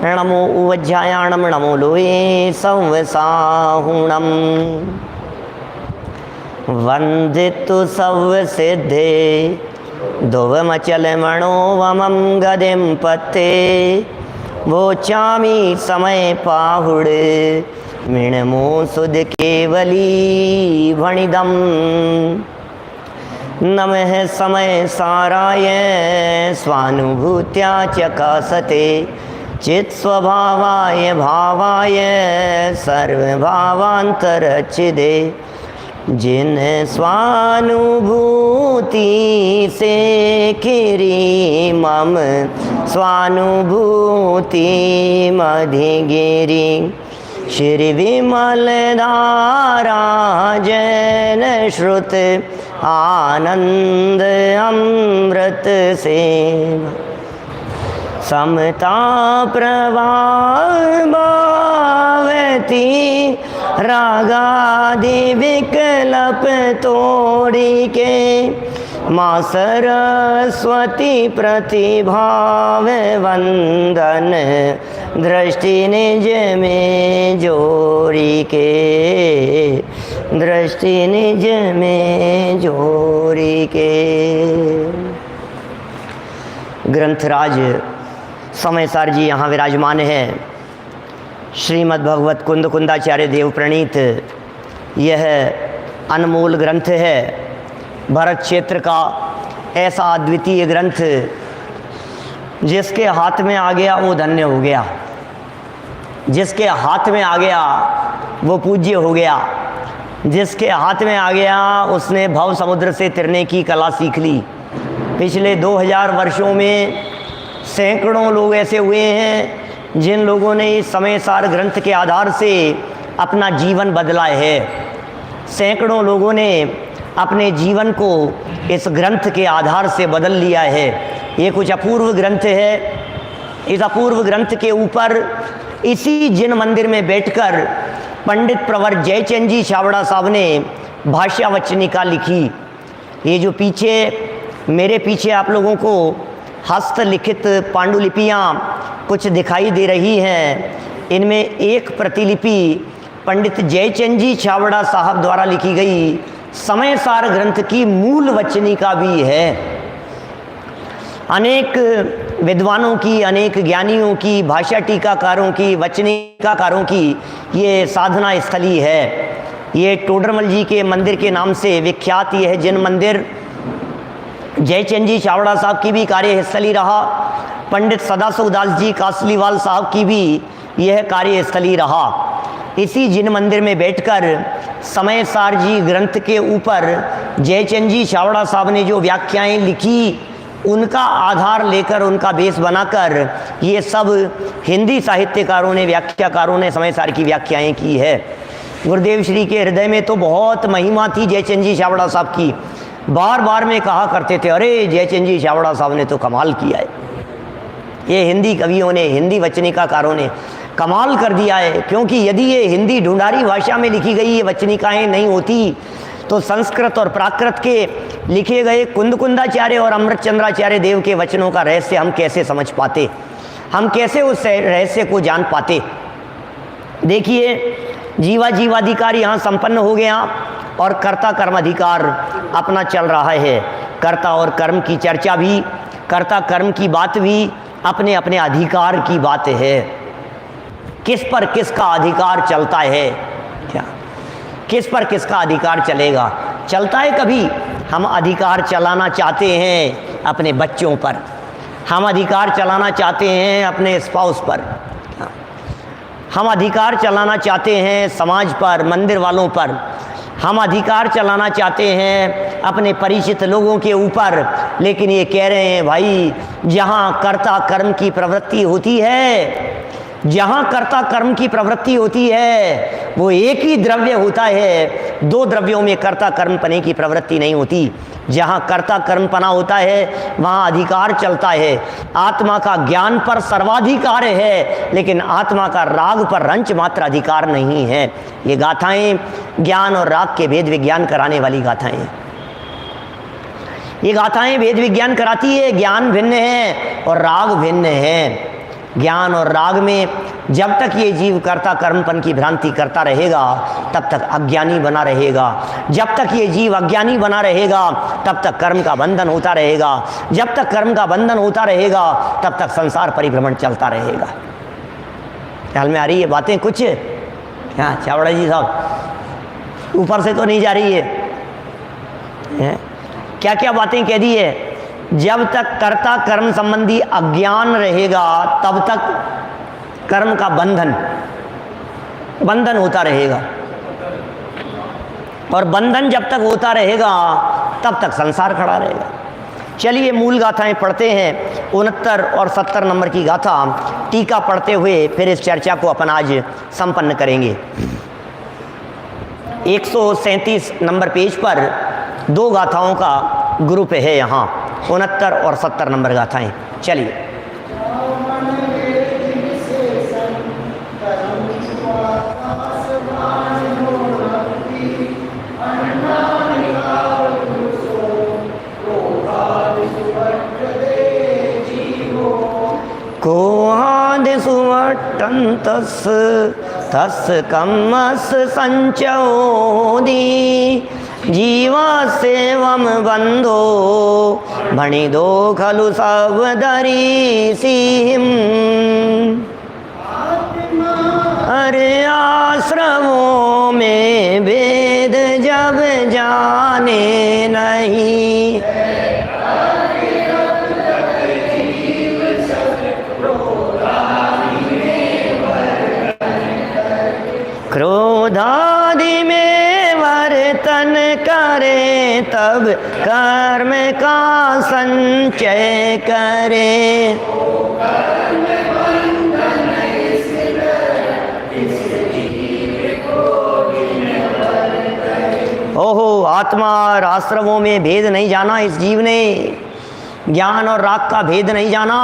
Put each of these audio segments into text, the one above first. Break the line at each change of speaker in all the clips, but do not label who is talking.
नमो उवज्जायाणं नमो लोये संवसाहुणम् वन्दितु सर्वसिद्धे ध्रुवमचलमणोवमं गदिं पत्ते वोचामि समय पाहुडे मिणमो सुध केवली भणिदम् नमः समय साराय स्वानुभूत्या चकासते चित् स्वभावाय भावाय सर्वभावान्तरच्छिदे जिन स्वानुभूति से खिरी मम स्वानुभूति मधिगिरी श्री विमल धारा जन श्रुत आनंद अमृत से समता प्रभावती रागादि विकल्प तोड़ी के माँ सरस्वती प्रतिभाव वंदन दृष्टि निज में जोड़ी के दृष्टि निज में जोड़ी के। ग्रंथराज समयसार जी यहाँ विराजमान हैं। श्रीमद् भगवत कुंद कुंदाचार्य देव प्रणीत यह अनमोल ग्रंथ है। भरत क्षेत्र का ऐसा अद्वितीय ग्रंथ जिसके हाथ में आ गया वो धन्य हो गया, जिसके हाथ में आ गया वो पूज्य हो गया, जिसके हाथ में आ गया उसने भव समुद्र से तिरने की कला सीख ली। पिछले 2000 वर्षों में सैकड़ों लोग ऐसे हुए हैं जिन लोगों ने इस समयसार ग्रंथ के आधार से अपना जीवन बदला है। सैकड़ों लोगों ने अपने जीवन को इस ग्रंथ के आधार से बदल लिया है। ये कुछ अपूर्व ग्रंथ है। इस अपूर्व ग्रंथ के ऊपर इसी जिन मंदिर में बैठकर पंडित प्रवर जयचंद जी छाबड़ा साहब ने भाष्य वचनिका लिखी। ये जो पीछे मेरे पीछे आप लोगों को हस्तलिखित पांडुलिपियाँ कुछ दिखाई दे रही हैं, इनमें एक प्रतिलिपि पंडित जयचंद जी छाबड़ा साहब द्वारा लिखी गई समयसार ग्रंथ की मूल वचनिका भी है। अनेक विद्वानों की, अनेक ज्ञानियों की, भाषा टीकाकारों की, वचनिकाकारों की ये साधना स्थली है। ये टोडरमल जी के मंदिर के नाम से विख्यात यह जिन मंदिर जयचंद जी छाबड़ा साहब की भी कार्यस्थली रहा, पंडित सदाशिवदास जी कासलीवाल साहब की भी यह कार्यस्थली रहा। इसी जिन मंदिर में बैठकर समयसार जी ग्रंथ के ऊपर जयचंद जी छाबड़ा साहब ने जो व्याख्याएं लिखी उनका आधार लेकर, उनका बेस बनाकर ये सब हिंदी साहित्यकारों ने, व्याख्याकारों ने समयसार की व्याख्याएं की है। गुरुदेव श्री के हृदय में तो बहुत महिमा थी जयचंद जी छाबड़ा साहब की। बार बार में कहा करते थे, अरे जयचंद जी छाबड़ा साहब ने तो कमाल किया है। ये हिंदी कवियों ने, हिंदी वचनिकाकारों ने कमाल कर दिया है। क्योंकि यदि ये हिंदी ढूंढारी भाषा में लिखी गई ये वचनिकाएँ नहीं होती तो संस्कृत और प्राकृत के लिखे गए कुंद कुंदाचार्य और अमृत चंद्राचार्य देव के वचनों का रहस्य हम कैसे समझ पाते, हम कैसे उस रहस्य को जान पाते। देखिए, जीवा जीवाधिकार यहाँ संपन्न हो गया और कर्ता कर्म अधिकार अपना चल रहा है। कर्ता और कर्म की चर्चा भी, कर्ता कर्म की बात भी अपने अपने अधिकार की बात है। किस पर किसका अधिकार चलता है, क्या किस पर किसका अधिकार चलेगा? चलता है कभी हम अधिकार चलाना चाहते हैं अपने बच्चों पर, हम अधिकार चलाना चाहते हैं अपने स्पाउस पर, हम अधिकार चलाना चाहते हैं समाज पर, मंदिर वालों पर, हम अधिकार चलाना चाहते हैं अपने परिचित लोगों के ऊपर। लेकिन ये कह रहे हैं भाई, जहाँ कर्ता कर्म की प्रवृत्ति होती है, जहाँ कर्ता कर्म की प्रवृत्ति होती है वो एक ही द्रव्य होता है, दो द्रव्यों में कर्ता कर्म पने की प्रवृत्ति नहीं होती। जहाँ कर्ता कर्म पना होता है वहाँ अधिकार चलता है। आत्मा का ज्ञान पर सर्वाधिकार है, लेकिन आत्मा का राग पर रंच मात्र अधिकार नहीं है। ये गाथाएं ज्ञान और राग के भेद विज्ञान कराने वाली गाथाएं हैं। ये गाथाएं भेद विज्ञान कराती है, ज्ञान भिन्न है और राग भिन्न है। ज्ञान और राग में जब तक ये जीव कर्ता कर्मपन की भ्रांति करता रहेगा तब तक अज्ञानी बना रहेगा। जब तक ये जीव अज्ञानी बना रहेगा तब तक कर्म का बंधन होता रहेगा। जब तक कर्म का बंधन होता रहेगा तब तक संसार परिभ्रमण चलता रहेगा। ख्याल में आ रही है बातें कुछ? हाँ चावड़ा जी साहब, ऊपर से तो नहीं जा रही है? क्या क्या बातें कह दी है? जब तक कर्ता कर्म संबंधी अज्ञान रहेगा तब तक कर्म का बंधन होता रहेगा, और बंधन जब तक होता रहेगा तब तक संसार खड़ा रहेगा। चलिए मूल गाथाएं पढ़ते हैं। 69 और 70 नंबर की गाथा टीका पढ़ते हुए फिर इस चर्चा को अपन आज संपन्न करेंगे। 137 नंबर पेज पर 2 गाथाओं का ग्रुप है यहाँ, 69 और 70 नंबर गाथाएं। चलिए कोहादिसुवट्टं तस् कम्मस् संचोदी जीवासेवम बंधो भणिदो खलु सबदरीसिहिं। अरे आश्रमों में भेद जब जाने नहीं, क्रोधादि में वर्तन करे तब कर्म का संचय करे। ओहो, आत्मा और आश्रमों में भेद नहीं जाना इस जीव ने, ज्ञान और राग का भेद नहीं जाना।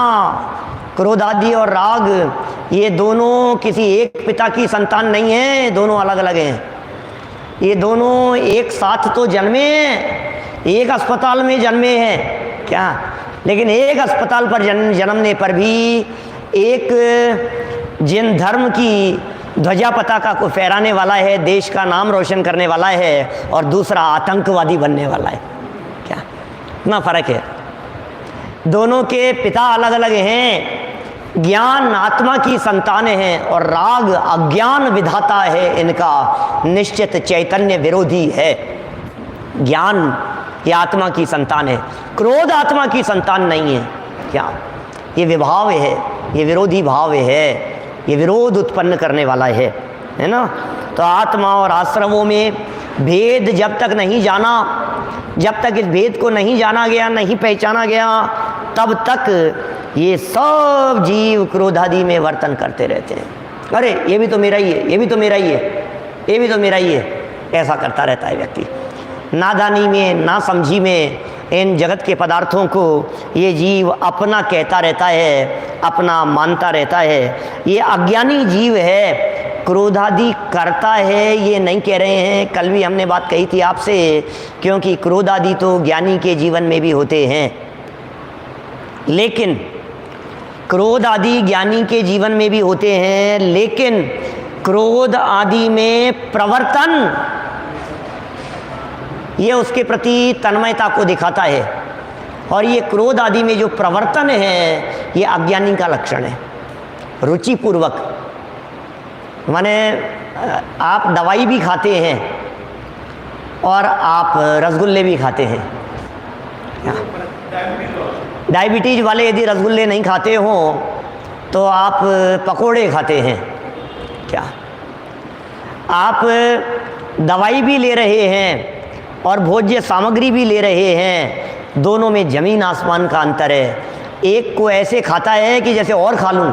क्रोध आदि और राग ये दोनों किसी एक पिता की संतान नहीं है, दोनों अलग अलग हैं। ये दोनों एक साथ तो जन्मे हैं, एक अस्पताल में जन्मे हैं क्या, लेकिन एक अस्पताल पर जन्मने पर भी एक जिन धर्म की ध्वजा पताका को फहराने वाला है, देश का नाम रोशन करने वाला है, और दूसरा आतंकवादी बनने वाला है। क्या इतना फर्क है? दोनों के पिता अलग अलग हैं। ज्ञान आत्मा की संतान है और राग अज्ञान विधाता है, इनका निश्चित चैतन्य विरोधी है। ज्ञान ये आत्मा की संतान है, क्रोध आत्मा की संतान नहीं है। क्या ये विभाव है, ये विरोधी भाव है, ये विरोध उत्पन्न करने वाला है ना। तो आत्मा और आश्रमों में भेद जब तक नहीं जाना, जब तक इस भेद को नहीं जाना गया, नहीं पहचाना गया, तब तक ये सब जीव क्रोधादि में वर्तन करते रहते हैं। अरे ये भी तो मेरा ही है, ये भी तो मेरा ही है, ये भी तो मेरा ही है, ऐसा करता रहता है व्यक्ति। नादानी में, ना समझी में इन जगत के पदार्थों को ये जीव अपना कहता रहता है, अपना मानता रहता है। ये अज्ञानी जीव है, क्रोधादि करता है ये नहीं कह रहे हैं। कल भी हमने बात कही थी आपसे, क्योंकि क्रोधादि तो ज्ञानी के जीवन में भी होते हैं, लेकिन क्रोध आदि ज्ञानी के जीवन में भी होते हैं, लेकिन क्रोध आदि में प्रवर्तन ये उसके प्रति तन्मयता को दिखाता है, और ये क्रोध आदि में जो प्रवर्तन है ये अज्ञानी का लक्षण है। रुचिपूर्वक, माने आप दवाई भी खाते हैं और आप रसगुल्ले भी खाते हैं। डायबिटीज वाले यदि रसगुल्ले नहीं खाते हों तो आप पकोड़े खाते हैं। क्या आप दवाई भी ले रहे हैं और भोज्य सामग्री भी ले रहे हैं, दोनों में जमीन आसमान का अंतर है। एक को ऐसे खाता है कि जैसे और खा लूं,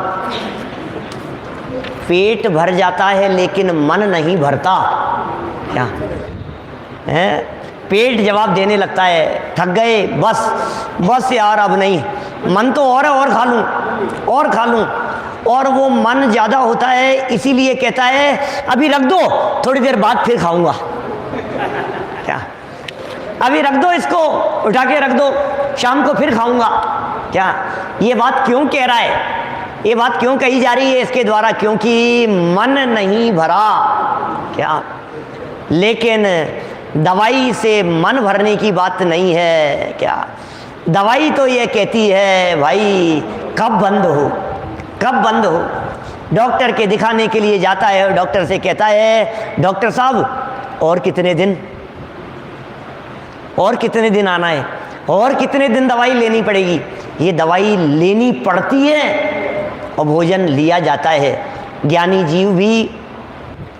पेट भर जाता है लेकिन मन नहीं भरता। क्या है? पेट जवाब देने लगता है, थक गए, बस यार अब नहीं, मन तो और है, और खा लूं, और वो मन ज़्यादा होता है, इसीलिए कहता है अभी रख दो, थोड़ी देर बाद फिर खाऊंगा। क्या अभी रख दो, इसको उठा के रख दो, शाम को फिर खाऊंगा। क्या ये बात क्यों कह रहा है? ये बात क्यों कही जा रही है इसके द्वारा? क्योंकि मन नहीं भरा क्या, लेकिन दवाई से मन भरने की बात नहीं है क्या। दवाई तो ये कहती है भाई कब बंद हो, कब बंद हो। डॉक्टर के दिखाने के लिए जाता है और डॉक्टर से कहता है डॉक्टर साहब और कितने दिन, और कितने दिन आना है, और कितने दिन दवाई लेनी पड़ेगी। ये दवाई लेनी पड़ती है और भोजन लिया जाता है। ज्ञानी जीव भी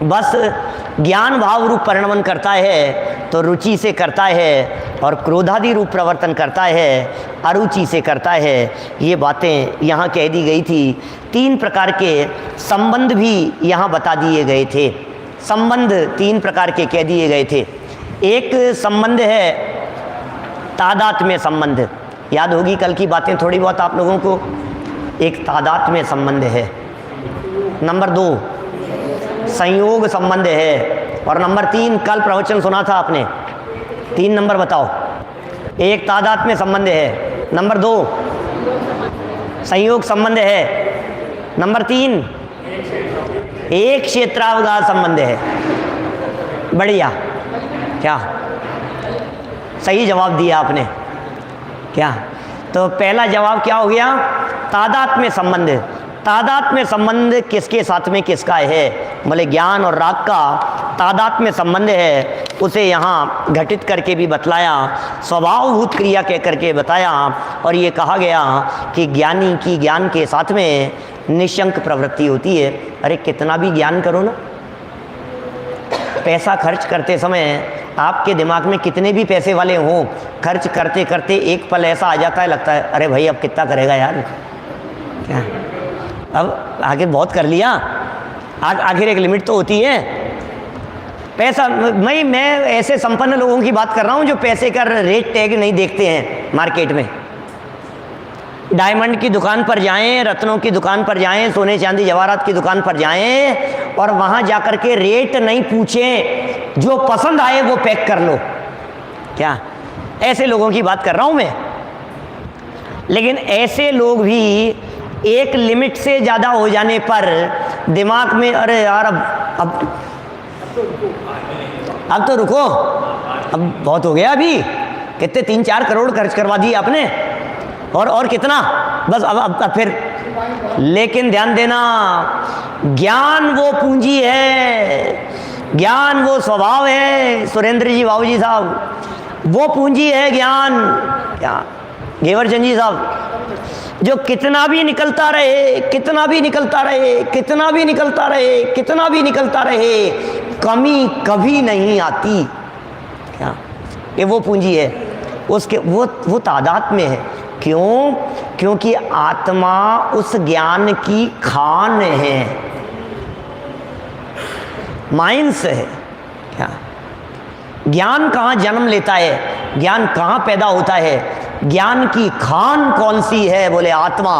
बस ज्ञान भाव रूप परिणमन करता है तो रुचि से करता है, और क्रोधादि रूप प्रवर्तन करता है अरुचि से करता है। ये बातें यहाँ कह दी गई थी। 3 प्रकार के संबंध भी यहाँ बता दिए गए थे। संबंध 3 प्रकार के कह दिए गए थे। एक संबंध है तादात्म्य संबंध, याद होगी कल की बातें थोड़ी बहुत आप लोगों को। एक तादात्म्य संबंध है, नंबर 2 संयोग संबंध है, और नंबर 3 कल प्रवचन सुना था आपने। 3 नंबर बताओ। एक तादात्म्य संबंध है, नंबर 2 संयोग संबंध है, नंबर 3 एक क्षेत्रावगाह संबंध है। बढ़िया, क्या सही जवाब दिया आपने क्या? तो पहला जवाब क्या हो गया? तादात्म्य संबंध। तादात्म्य संबंध किसके साथ में किसका है? बोले ज्ञान और राग का तादात्म्य संबंध है। उसे यहाँ घटित करके भी बतलाया, स्वभावभूत क्रिया कह करके बताया, और ये कहा गया कि ज्ञानी की ज्ञान के साथ में निशंक प्रवृत्ति होती है। अरे कितना भी ज्ञान करो ना, पैसा खर्च करते समय आपके दिमाग में कितने भी पैसे वाले हों, खर्च करते करते एक पल ऐसा आ जाता है, लगता है अरे भाई अब कितना करेगा यार, क्या अब आखिर बहुत कर लिया, आखिर एक लिमिट तो होती है। पैसा मैं ऐसे संपन्न लोगों की बात कर रहा हूँ जो पैसे का रेट टैग नहीं देखते हैं मार्केट में। डायमंड की दुकान पर जाएं, रत्नों की दुकान पर जाएं, सोने चांदी जवाहरात की दुकान पर जाएं, और वहां जाकर के रेट नहीं पूछें, जो पसंद आए वो पैक कर लो। क्या ऐसे लोगों की बात कर रहा हूं मैं। लेकिन ऐसे लोग भी एक लिमिट से ज़्यादा हो जाने पर दिमाग में अरे यार अब तो रुको, अब बहुत हो गया, अभी कितने 3-4 करोड़ खर्च करवा दिए आपने, और कितना, बस अब फिर। लेकिन ध्यान देना, ज्ञान वो पूंजी है, ज्ञान वो स्वभाव है। सुरेंद्र जी बाबूजी साहब, वो पूंजी है ज्ञान। क्या घेवरचंद जी साहब, जो कितना भी निकलता रहे, कितना भी निकलता रहे, कितना भी निकलता रहे, कितना भी निकलता रहे, कमी कभी नहीं आती। क्या ये वो पूंजी है, उसके वो तादाद में है। क्यों? क्योंकि आत्मा उस ज्ञान की खान है, माइंस है। क्या ज्ञान कहाँ जन्म लेता है, ज्ञान कहाँ पैदा होता है, ज्ञान की खान कौन सी है? बोले आत्मा।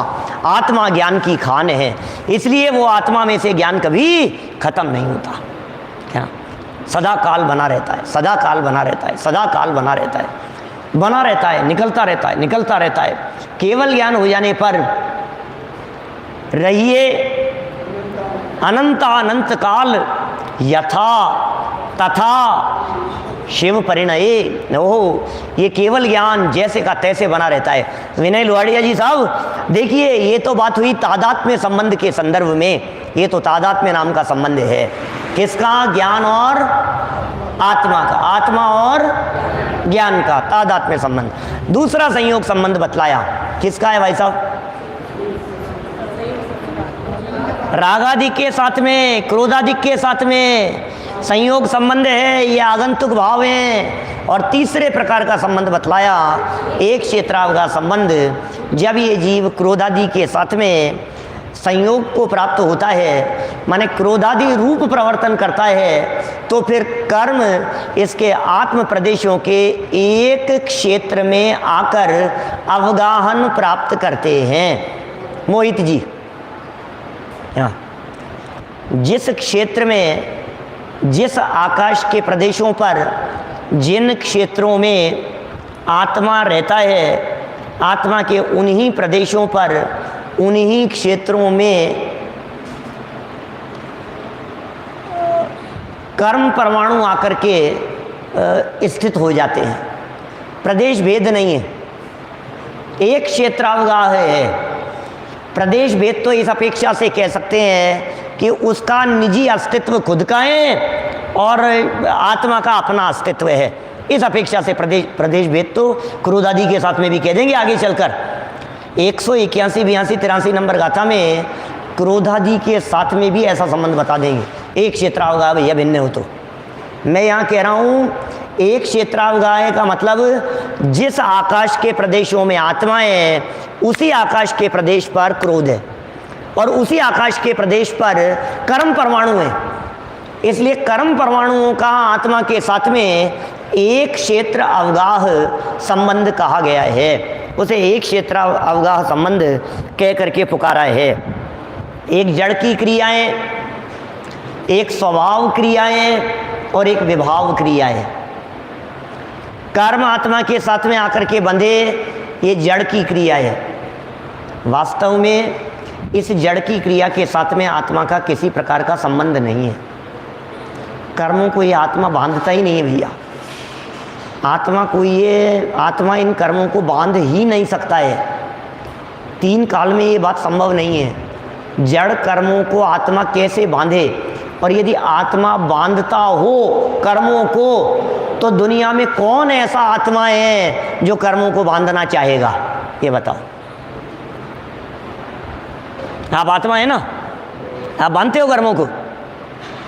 आत्मा ज्ञान की खान है, इसलिए वो आत्मा में से ज्ञान कभी खत्म नहीं होता। क्या सदा काल बना रहता है, सदा काल बना रहता है, सदा काल बना रहता है, बना रहता है, निकलता रहता है, निकलता रहता है। केवल ज्ञान हो जाने पर रहिए अनंत काल यथा तथा शिव परिणय। ओह, ये केवल ज्ञान जैसे का तैसे बना रहता है। विनय लोहाड़िया जी साहब देखिए, ये तो बात हुई तादात्म्य संबंध के संदर्भ में। ये तो तादात्म्य नाम का संबंध है, किसका? ज्ञान और आत्मा का, आत्मा और ज्ञान का तादात्म्य संबंध। दूसरा संयोग संबंध बतलाया, किसका है भाई साहब? रागादिक के साथ में, क्रोधादिक के साथ में संयोग संबंध है, ये आगंतुक भाव है। और तीसरे प्रकार का संबंध बतलाया, एक क्षेत्रावगाह संबंध। जब ये जीव क्रोधादि के साथ में संयोग को प्राप्त होता है, माने क्रोधादि रूप प्रवर्तन करता है, तो फिर कर्म इसके आत्म प्रदेशों के एक क्षेत्र में आकर अवगाहन प्राप्त करते हैं। मोहित जी, जिस क्षेत्र में, जिस आकाश के प्रदेशों पर, जिन क्षेत्रों में आत्मा रहता है, आत्मा के उन्हीं प्रदेशों पर उन्हीं क्षेत्रों में कर्म परमाणु आकर के स्थित हो जाते हैं। प्रदेश भेद नहीं है, एक क्षेत्रावगाह है। प्रदेश भेद तो इस अपेक्षा से कह सकते हैं कि उसका निजी अस्तित्व खुद का है और आत्मा का अपना अस्तित्व है। इस अपेक्षा से प्रदेश भेद तो क्रोध आदि के साथ में भी कह देंगे आगे चलकर। 181, 82, 83 नंबर गाथा में क्रोधादि के साथ में भी ऐसा संबंध बता देंगे। एक क्षेत्रावगाह भैया भिन्न हो तो मैं यहाँ कह रहा हूँ एक क्षेत्रावगाह का मतलब जिस आकाश के प्रदेशों में आत्मा है उसी आकाश के प्रदेश पर क्रोध है और उसी आकाश के प्रदेश पर कर्म परमाणु है। इसलिए कर्म परमाणुओं का आत्मा के साथ में एक क्षेत्र अवगाह संबंध कहा गया है। उसे एक क्षेत्र अवगाह संबंध कह करके पुकारा है। एक जड़ की क्रियाएं, एक स्वभाव क्रियाएं और एक विभाव क्रियाएं। कर्म आत्मा के साथ में आकर के बंधे, ये जड़ की क्रिया है। वास्तव में इस जड़ की क्रिया के साथ में आत्मा का किसी प्रकार का संबंध नहीं है। कर्मों को ये आत्मा बांधता ही नहीं है भैया। आत्मा इन कर्मों को बांध ही नहीं सकता है। तीन काल में ये बात संभव नहीं है। जड़ कर्मों को आत्मा कैसे बांधे? और यदि आत्मा बांधता हो कर्मों को तो दुनिया में कौन ऐसा आत्मा है जो कर्मों को बांधना चाहेगा? ये बताओ। आप आत्मा है ना, आप बांधते हो कर्मों को,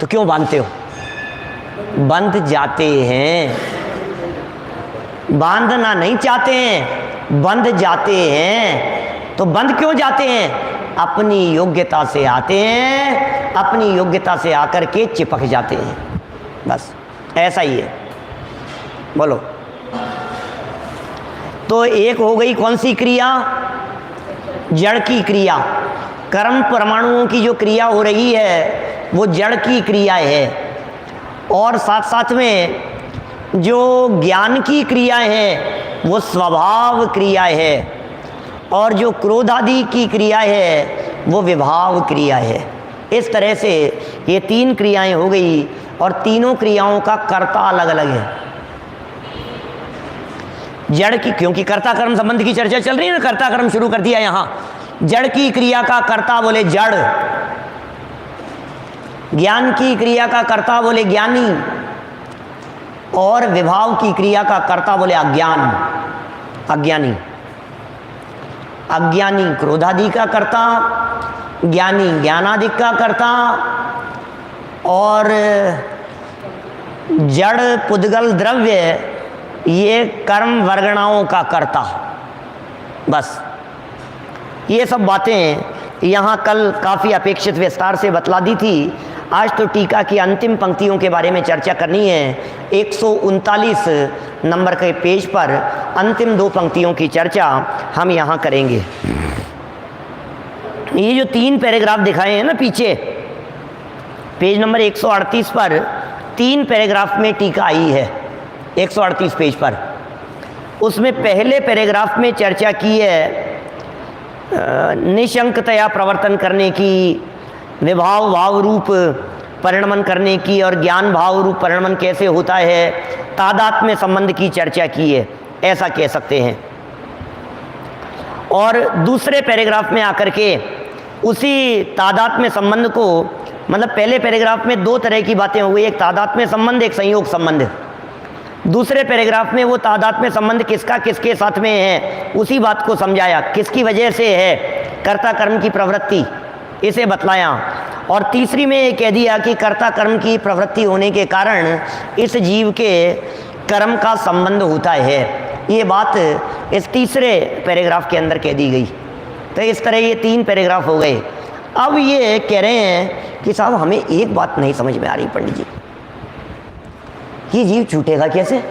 तो क्यों बांधते हो? बंध जाते हैं, बांधना नहीं चाहते हैं, बंध जाते हैं। तो बंध क्यों जाते हैं? अपनी योग्यता से आते हैं, अपनी योग्यता से आकर के चिपक जाते हैं। बस ऐसा ही है। बोलो। तो एक हो गई कौन सी क्रिया? जड़ की क्रिया। कर्म परमाणुओं की जो क्रिया हो रही है वो जड़ की क्रिया है। और साथ साथ में जो ज्ञान की क्रिया है वो स्वभाव क्रिया है और जो क्रोध आदि की क्रिया है वो विभाव क्रिया है। इस तरह से ये तीन क्रियाएं हो गई और तीनों क्रियाओं का कर्ता अलग अलग है। जड़ की, क्योंकि कर्ता कर्म संबंध की चर्चा चल रही है ना, कर्ता कर्म शुरू कर दिया यहां। जड़ की क्रिया का कर्ता बोले जड़, ज्ञान की क्रिया का कर्ता बोले ज्ञानी और विभाव की क्रिया का कर्ता बोले अज्ञान, अज्ञानी। अज्ञानी क्रोधादि का कर्ता, ज्ञानी ज्ञानादि का कर्ता और जड़ पुद्गल द्रव्य ये कर्म वर्गणाओं का कर्ता। बस ये सब बातें यहाँ कल काफ़ी अपेक्षित विस्तार से बतला दी थी। आज तो टीका की अंतिम पंक्तियों के बारे में चर्चा करनी है। 139 नंबर के पेज पर अंतिम दो पंक्तियों की चर्चा हम यहाँ करेंगे। ये जो तीन पैराग्राफ दिखाए हैं ना पीछे, पेज नंबर 138 पर तीन पैराग्राफ में टीका आई है। 138 पेज पर उसमें पहले पैराग्राफ में चर्चा की है निशंकतया प्रवर्तन करने की, विभाव भाव रूप परिणमन करने की और ज्ञान भाव रूप परिणमन कैसे होता है, तादात्म्य संबंध की चर्चा की है, ऐसा कह सकते हैं। और दूसरे पैराग्राफ में आकर के उसी तादात्म्य संबंध को, मतलब पहले पैराग्राफ में दो तरह की बातें हो गई, एक तादात्म्य संबंध, एक संयोग संबंध। दूसरे पैराग्राफ में वो तादात्म्य संबंध किसका किसके साथ में है उसी बात को समझाया, किसकी वजह से है, कर्ता कर्म की प्रवृत्ति, इसे बतलाया। और तीसरी में ये कह दिया कि कर्ता कर्म की प्रवृत्ति होने के कारण इस जीव के कर्म का संबंध होता है। ये बात इस तीसरे पैराग्राफ के अंदर कह दी गई। तो इस तरह ये तीन पैराग्राफ हो गए। अब ये कह रहे हैं कि साहब हमें एक बात नहीं समझ में आ रही पंडित जी, ये जीव छूटेगा कैसे?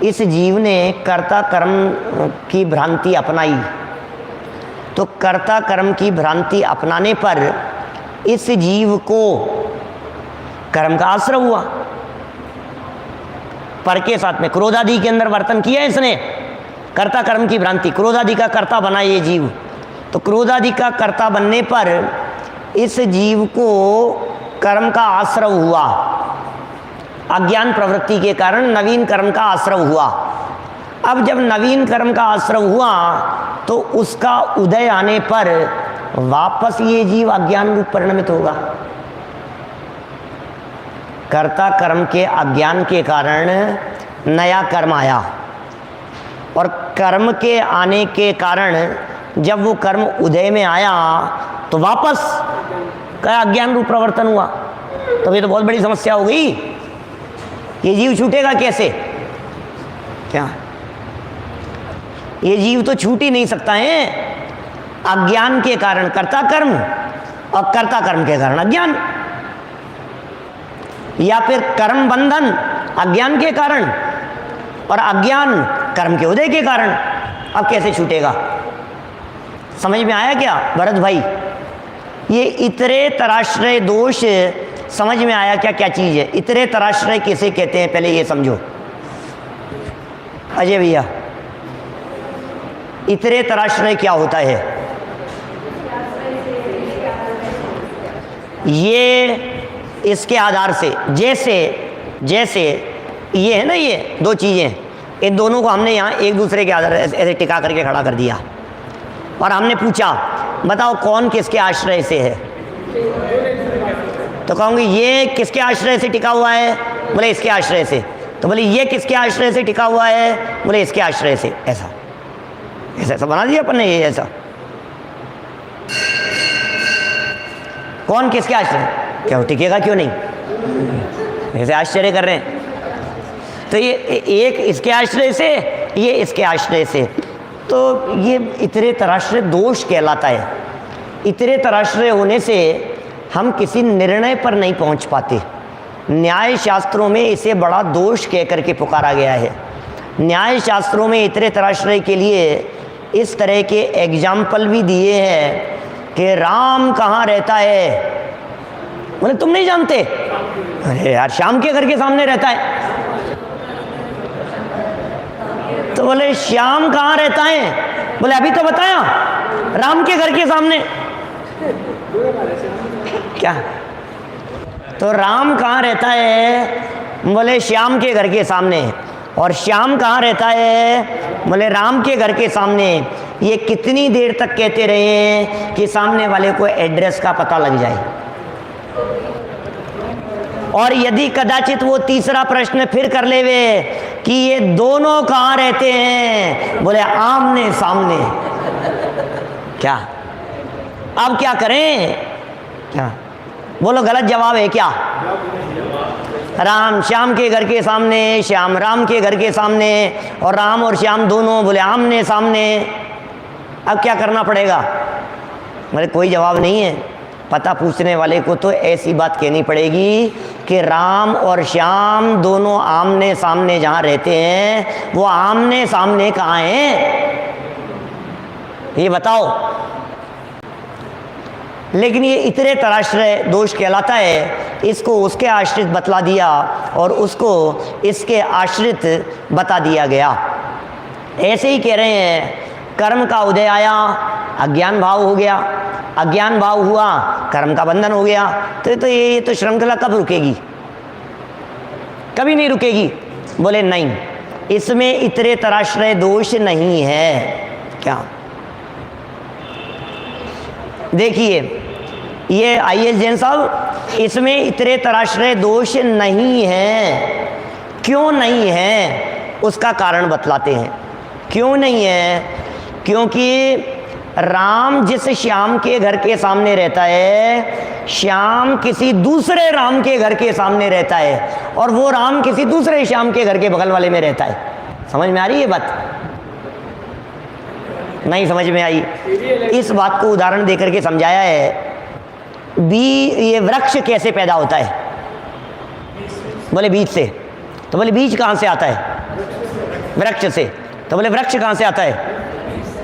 इस जीव ने कर्ता कर्म की भ्रांति अपनाई, तो कर्ता कर्म की भ्रांति अपनाने पर इस जीव को कर्म का आश्रय हुआ। पर के साथ में क्रोधादि के अंदर वर्तन किया इसने, कर्ता कर्म की भ्रांति, क्रोधादि का कर्ता बना ये जीव। तो क्रोध आदि का कर्ता बनने पर इस जीव को कर्म का आश्रव हुआ, अज्ञान प्रवृत्ति के कारण नवीन कर्म का आश्रव हुआ। अब जब नवीन कर्म का आश्रव हुआ तो उसका उदय आने पर वापस ये जीव अज्ञान रूप परिणमित होगा। कर्ता कर्म के अज्ञान के कारण नया कर्म आया, और कर्म के आने के कारण जब वो कर्म उदय में आया तो वापस क्या अज्ञान रूप प्रवर्तन हुआ। तो ये तो बहुत बड़ी समस्या हो गई। ये जीव छूटेगा कैसे? क्या ये जीव तो छूट ही नहीं सकता है, अज्ञान के कारण कर्ता कर्म और कर्ता कर्म के कारण अज्ञान, या फिर कर्म बंधन अज्ञान के कारण और अज्ञान कर्म के उदय के कारण। अब कैसे छूटेगा? समझ में आया क्या भरत भाई? ये इतरे तराश्रय दोष समझ में आया क्या? क्या चीज है इतरे तराश्रय? किसे कहते हैं पहले ये समझो। अजय भैया, इतरे तराश्रय क्या होता है? ये इसके आधार से, जैसे ये है ना, ये दो चीजें, इन दोनों को हमने यहाँ एक दूसरे के आधार ऐसे टिका करके खड़ा कर दिया और हमने पूछा बताओ कौन किसके आश्रय से है? तो कहूँगी ये किसके आश्रय से टिका हुआ है? बोले इसके आश्रय से। तो बोले ये किसके आश्रय से टिका हुआ है? बोले इसके आश्रय से। ऐसा ऐसा बना दिया अपन ने, ये ऐसा। कौन किसके आश्रय? क्या वो टिकेगा क्यों नहीं? ऐसे आश्चर्य कर रहे हैं। तो ये एक इसके आश्रय से, ये इसके आश्रय से, तो ये इतरे तराश्रय दोष कहलाता है। इतरे तराश्रय होने से हम किसी निर्णय पर नहीं पहुंच पाते। न्याय शास्त्रों में इसे बड़ा दोष कह करके पुकारा गया है। न्याय शास्त्रों में इतरे तराश्रय के लिए इस तरह के एग्जाम्पल भी दिए हैं कि राम कहाँ रहता है? बोले तुम नहीं जानते? अरे यार, श्याम के घर के सामने रहता है। तो बोले श्याम कहाँ रहता है? बोले अभी तो बताया, राम के घर के सामने। क्या? तो राम कहाँ रहता है? बोले श्याम के घर के सामने। और श्याम कहाँ रहता है? बोले राम के घर के सामने। ये कितनी देर तक कहते रहे कि सामने वाले को एड्रेस का पता लग जाए? और यदि कदाचित वो तीसरा प्रश्न फिर कर लेवे कि ये दोनों कहाँ रहते हैं? बोले आमने सामने। क्या? अब क्या करें? क्या बोलो, गलत जवाब है क्या? राम श्याम के घर के सामने, श्याम राम के घर के सामने, और राम और श्याम दोनों बोले आमने सामने। अब क्या करना पड़ेगा? बोले कोई जवाब नहीं है। पता पूछने वाले को तो ऐसी बात कहनी पड़ेगी कि राम और श्याम दोनों आमने सामने जहाँ रहते हैं, वो आमने सामने कहाँ हैं? ये बताओ। लेकिन ये इतरे तराश्रय दोष कहलाता है। इसको उसके आश्रित बतला दिया और उसको इसके आश्रित बता दिया गया। ऐसे ही कह रहे हैं, कर्म का उदय आया, अज्ञान भाव हो गया, अज्ञान भाव हुआ, कर्म का बंधन हो गया। तो ये तो श्रृंखला कब रुकेगी? कभी नहीं रुकेगी। बोले नहीं, इसमें इतरे तराश्रय दोष नहीं है। क्या? देखिए ये आइए जैन साहब, इसमें इतरे तराश्रय दोष नहीं है। क्यों नहीं है? उसका कारण बतलाते हैं। क्यों नहीं है? क्योंकि राम जिस श्याम के घर के सामने रहता है, श्याम किसी दूसरे राम के घर के सामने रहता है, और वो राम किसी दूसरे श्याम के घर के बगल वाले में रहता है। समझ में आ रही है बात? नहीं समझ में आई? इस बात को उदाहरण देकर के समझाया है। ये वृक्ष कैसे पैदा होता है? बोले बीज से। तो बोले बीज कहाँ से आता है? वृक्ष से। तो बोले वृक्ष कहाँ से आता है?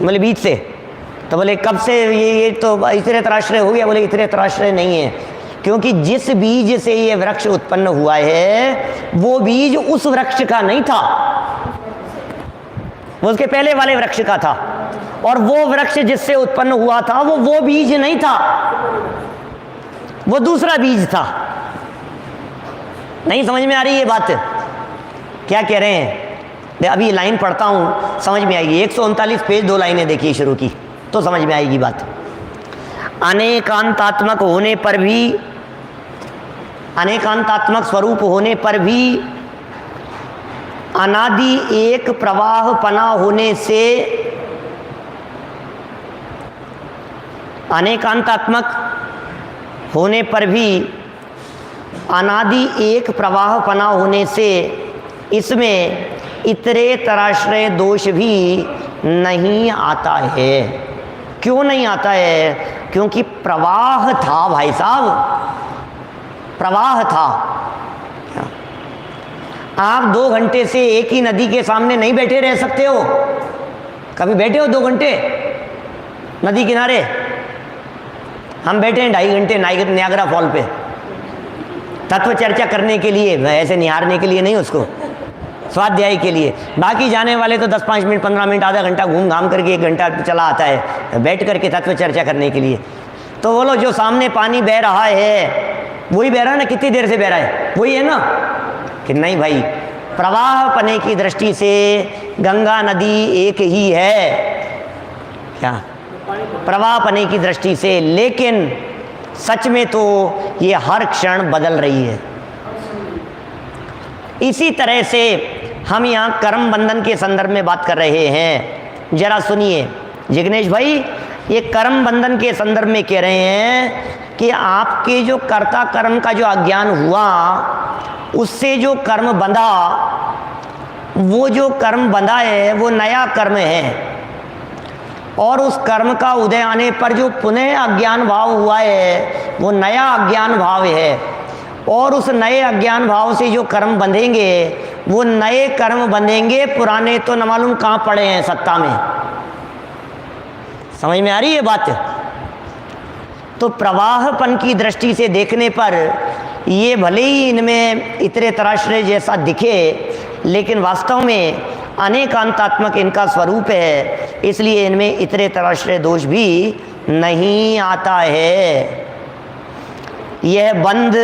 बोले बीज से। तो बोले कब से? ये तो इतरे तराश्रय हो गया। बोले इतरे तराश्रय नहीं है, क्योंकि जिस बीज से ये वृक्ष उत्पन्न हुआ है वो बीज उस वृक्ष का नहीं था, वो उसके पहले वाले वृक्ष का था। और वो वृक्ष जिससे उत्पन्न हुआ था वो बीज नहीं था, वो दूसरा बीज था। नहीं समझ में आ रही ये बात? क्या कह रहे हैं? अभी लाइन पढ़ता हूं, समझ में आएगी। 139 पेज, 2 लाइनें देखिए शुरू की, तो समझ में आएगी बात। अनेकांतात्मक होने पर भी, अनेकांतात्मक स्वरूप होने पर भी अनादि एक प्रवाह पना होने से, अनेकांतात्मक होने पर भी अनादि एक प्रवाह पना होने से इसमें इतरे तराश्रय दोष भी नहीं आता है। क्यों नहीं आता है? क्योंकि प्रवाह था भाई साहब, प्रवाह था। आप 2 घंटे से एक ही नदी के सामने नहीं बैठे रह सकते हो। कभी बैठे हो 2 घंटे नदी किनारे? हम बैठे हैं 2.5 घंटे नायग्रा फॉल पे, तत्व चर्चा करने के लिए, ऐसे निहारने के लिए नहीं, उसको स्वाध्याय के लिए। बाकी जाने वाले तो 10-5 मिनट, 15 मिनट, आधा घंटा घूम घाम करके 1 घंटा चला आता है बैठ करके तत्व चर्चा करने के लिए। तो बोलो जो सामने पानी बह रहा है वही बह रहा है ना? कितनी देर से बह रहा है? वही है ना? कि नहीं भाई, प्रवाह पने की दृष्टि से गंगा नदी एक ही है। क्या? प्रवाह पने की दृष्टि से, लेकिन सच में तो ये हर क्षण बदल रही है। इसी तरह से हम यहाँ कर्म बंधन के संदर्भ में बात कर रहे हैं। जरा सुनिए जिग्नेश भाई, ये कर्म बंधन के संदर्भ में कह रहे हैं कि आपके जो कर्ता कर्म का जो अज्ञान हुआ, उससे जो कर्म बंधा, वो जो कर्म बंधा है वो नया कर्म है, और उस कर्म का उदय आने पर जो पुनः अज्ञान भाव हुआ है वो नया अज्ञान भाव है। और उस नए अज्ञान भाव से जो कर्म बंधेंगे वो नए कर्म बंधेंगे, पुराने तो न मालूम कहाँ पड़े हैं सत्ता में। समझ में आ रही है बात? तो प्रवाहपन की दृष्टि से देखने पर ये भले ही इनमें इतरे तराश्रय जैसा दिखे, लेकिन वास्तव में अनेकांतात्मक इनका स्वरूप है, इसलिए इनमें इतरे तराश्रय दोष भी नहीं आता है। यह बंध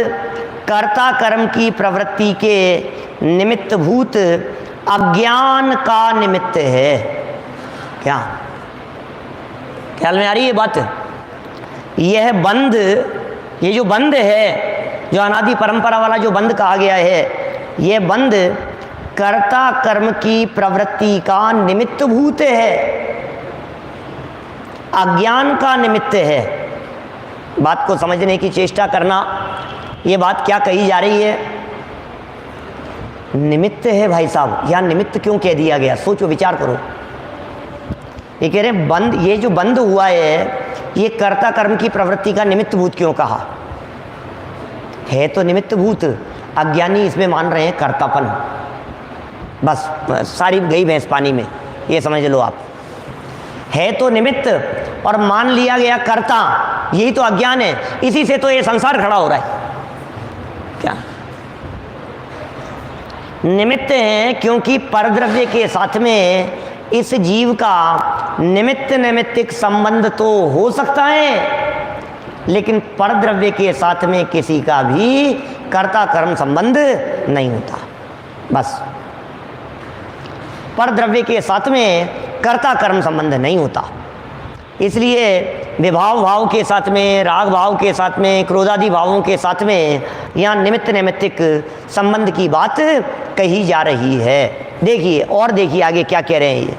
कर्ता कर्म की प्रवृत्ति के निमित्तभूत अज्ञान का निमित्त है। क्या ख्याल में आ रही है बात? यह बंध, ये जो बंध है, जो अनादि परंपरा वाला जो बंध कहा गया है, यह बंध कर्ता कर्म की प्रवृत्ति का निमित्तभूत है, अज्ञान का निमित्त है। बात को समझने की चेष्टा करना। ये बात क्या कही जा रही है? निमित्त है भाई साहब। यहां निमित्त क्यों कह दिया गया? सोचो, विचार करो। ये कह रहे हैं बंध, ये जो बंध हुआ है ये कर्ता कर्म की प्रवृत्ति का निमित्तभूत क्यों कहा है? तो निमित्तभूत, अज्ञानी इसमें मान रहे हैं कर्तापन। बस सारी गई भैंस पानी में, ये समझ लो आप। है तो निमित्त और मान लिया गया कर्ता, यही तो अज्ञान है। इसी से तो ये संसार खड़ा हो रहा है। क्या निमित्त है? क्योंकि परद्रव्य के साथ में इस जीव का निमित्त नैमित्तिक संबंध तो हो सकता है, लेकिन परद्रव्य के साथ में किसी का भी कर्ता कर्म संबंध नहीं होता। बस परद्रव्य के साथ में कर्ता कर्म संबंध नहीं होता। इसलिए विभाव भाव के साथ में, राग भाव के साथ में, क्रोधादि भावों के साथ में यहाँ निमित्त नैमित्तिक संबंध की बात कही जा रही है। देखिए और देखिए आगे क्या कह रहे हैं ये।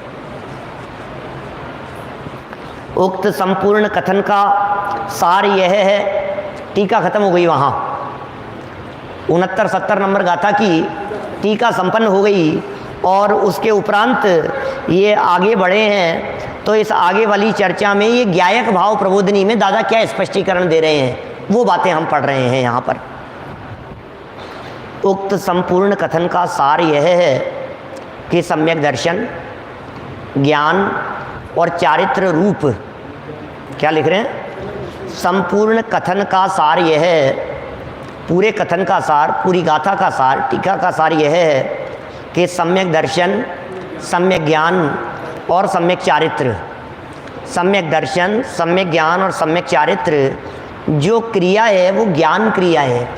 उक्त संपूर्ण कथन का सार यह है, टीका खत्म हो गई वहाँ, 69-70 नंबर गाथा की टीका संपन्न हो गई, और उसके उपरांत ये आगे बढ़े हैं। तो इस आगे वाली चर्चा में ये ज्ञायक भाव प्रबोधनी में दादा क्या स्पष्टीकरण दे रहे हैं, वो बातें हम पढ़ रहे हैं यहाँ पर। उक्त संपूर्ण कथन का सार यह है कि सम्यक दर्शन, ज्ञान और चारित्र रूप, क्या लिख रहे हैं? संपूर्ण कथन का सार यह है, पूरे कथन का सार, पूरी गाथा का सार, टीका का सार यह है कि सम्यक दर्शन, सम्यक ज्ञान और सम्यक चारित्र, सम्यक दर्शन, सम्यक ज्ञान और सम्यक चारित्र जो क्रिया है वो ज्ञान क्रिया है।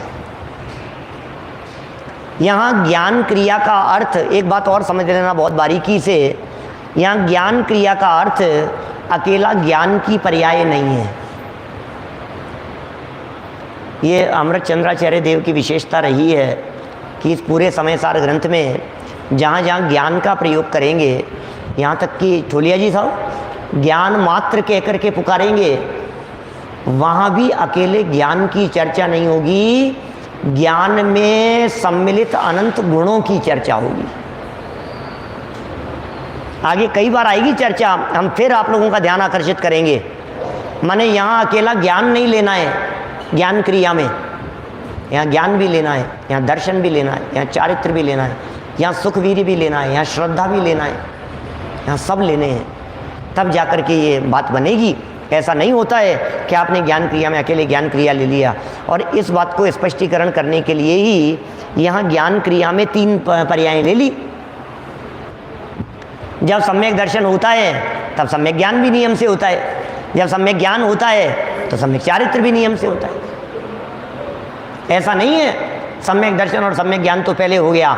यहाँ ज्ञान क्रिया का अर्थ, एक बात और समझ लेना बहुत बारीकी से, यहाँ ज्ञान क्रिया का अर्थ अकेला ज्ञान की पर्याय नहीं है। ये अमृत चंद्राचार्य देव की विशेषता रही है कि इस पूरे समय सार ग्रंथ में जहाँ जहाँ ज्ञान का प्रयोग करेंगे, यहाँ तक कि थोलिया जी साहब ज्ञान मात्र कह कर के पुकारेंगे, वहाँ भी अकेले ज्ञान की चर्चा नहीं होगी, ज्ञान में सम्मिलित अनंत गुणों की चर्चा होगी। आगे कई बार आएगी चर्चा, हम फिर आप लोगों का ध्यान आकर्षित करेंगे। माने यहाँ अकेला ज्ञान नहीं लेना है, ज्ञान क्रिया में यहाँ ज्ञान भी लेना है, यहाँ दर्शन भी लेना है, यहाँ चारित्र भी लेना है, यहाँ सुखवीर्य भी लेना है, यहाँ श्रद्धा भी लेना है, यहाँ सब लेने हैं, तब जाकर के ये बात बनेगी। ऐसा नहीं होता है कि आपने ज्ञान क्रिया में अकेले ज्ञान क्रिया ले लिया। और इस बात को स्पष्टीकरण करने के लिए ही यहाँ ज्ञान क्रिया में 3 पर्याय ले ली। जब सम्यक दर्शन होता है तब सम्यक ज्ञान भी नियम से होता है, जब सम्यक ज्ञान होता है तो सम्यक चारित्र भी नियम से होता है। ऐसा नहीं है सम्यक दर्शन और सम्यक ज्ञान तो पहले हो गया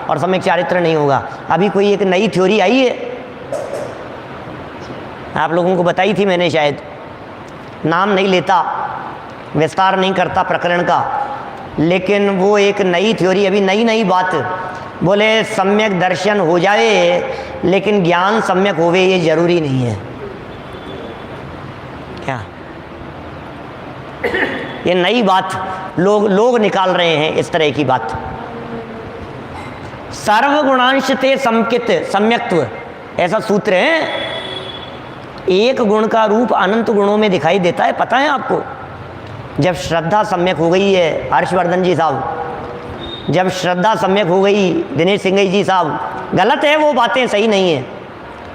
और सम्यक चारित्र नहीं होगा। अभी कोई एक नई थ्योरी आई है, आप लोगों को बताई थी मैंने, शायद नाम नहीं लेता, विस्तार नहीं करता प्रकरण का, लेकिन वो एक नई थ्योरी, अभी नई बात, बोले सम्यक दर्शन हो जाए लेकिन ज्ञान सम्यक होवे ये जरूरी नहीं है। क्या ये नई बात लोग निकाल रहे हैं इस तरह की बात। सर्वगुणांश ते समकित सम्यक्त्व, ऐसा सूत्र है। एक गुण का रूप अनंत गुणों में दिखाई देता है, पता है आपको। जब श्रद्धा सम्यक हो गई है, हर्षवर्धन जी साहब, जब श्रद्धा सम्यक हो गई, दिनेश सिंह जी साहब, गलत है वो बातें, सही नहीं है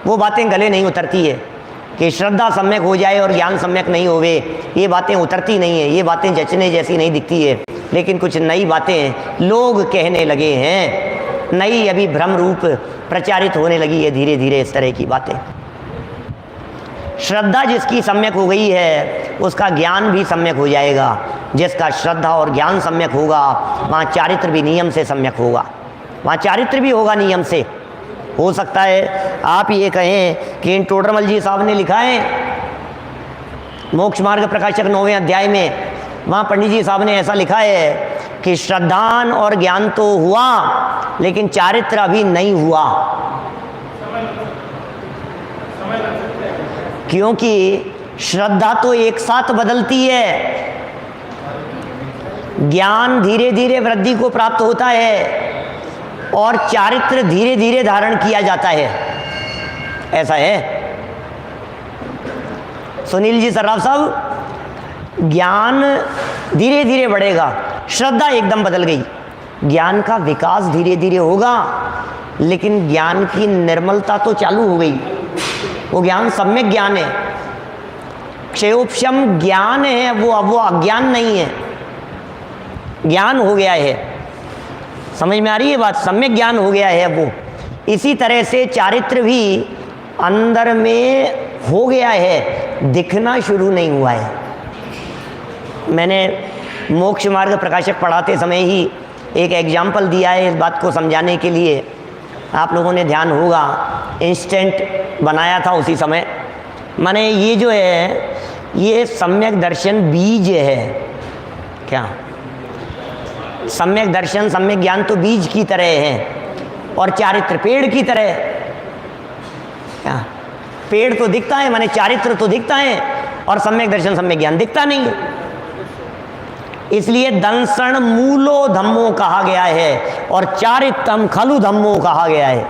वो बातें, गले नहीं उतरती है कि श्रद्धा सम्यक हो जाए और ज्ञान सम्यक नहीं होवे, ये बातें उतरती नहीं है, ये बातें जचने जैसी नहीं दिखती है। लेकिन कुछ नई बातें लोग कहने लगे हैं, नई अभी भ्रम रूप प्रचारित होने लगी है धीरे धीरे इस तरह की बातें। श्रद्धा जिसकी सम्यक हो गई है उसका ज्ञान भी सम्यक हो जाएगा। जिसका श्रद्धा और ज्ञान सम्यक होगा वहाँ चारित्र भी नियम से सम्यक होगा, वहाँ चारित्र भी होगा नियम से। हो सकता है आप ये कहें कि इन टोडरमल जी साहब ने लिखा है मोक्ष मार्ग प्रकाशक 9वें अध्याय में, वहाँ पंडित जी साहब ने ऐसा लिखा है कि श्रद्धान और ज्ञान तो हुआ लेकिन चारित्र अभी नहीं हुआ, क्योंकि श्रद्धा तो एक साथ बदलती है, ज्ञान धीरे धीरे वृद्धि को प्राप्त होता है और चारित्र धीरे धीरे धारण किया जाता है। ऐसा है सुनील जी सर्राफ साहब, ज्ञान धीरे धीरे बढ़ेगा, श्रद्धा एकदम बदल गई। ज्ञान का विकास धीरे धीरे होगा लेकिन ज्ञान की निर्मलता तो चालू हो गई। वो ज्ञान सम्यक ज्ञान है, क्षयोपशम ज्ञान है, वो अज्ञान नहीं है, ज्ञान हो गया है। समझ में आ रही है बात, सम्यक ज्ञान हो गया है वो। इसी तरह से चारित्र भी अंदर में हो गया है, दिखना शुरू नहीं हुआ है। मैंने मोक्ष मार्ग प्रकाशक पढ़ाते समय ही एक एग्जाम्पल दिया है इस बात को समझाने के लिए, आप लोगों ने ध्यान होगा, इंस्टेंट बनाया था उसी समय। माने ये जो है ये सम्यक दर्शन बीज है। क्या सम्यक दर्शन सम्यक ज्ञान तो बीज की तरह है और चारित्र पेड़ की तरह। क्या पेड़ तो दिखता है, माने चारित्र तो दिखता है और सम्यक दर्शन सम्यक ज्ञान दिखता नहीं है। इसलिए दंसण मूलो धम्मो कहा गया है और चारित्रम खलु धम्मो कहा गया है।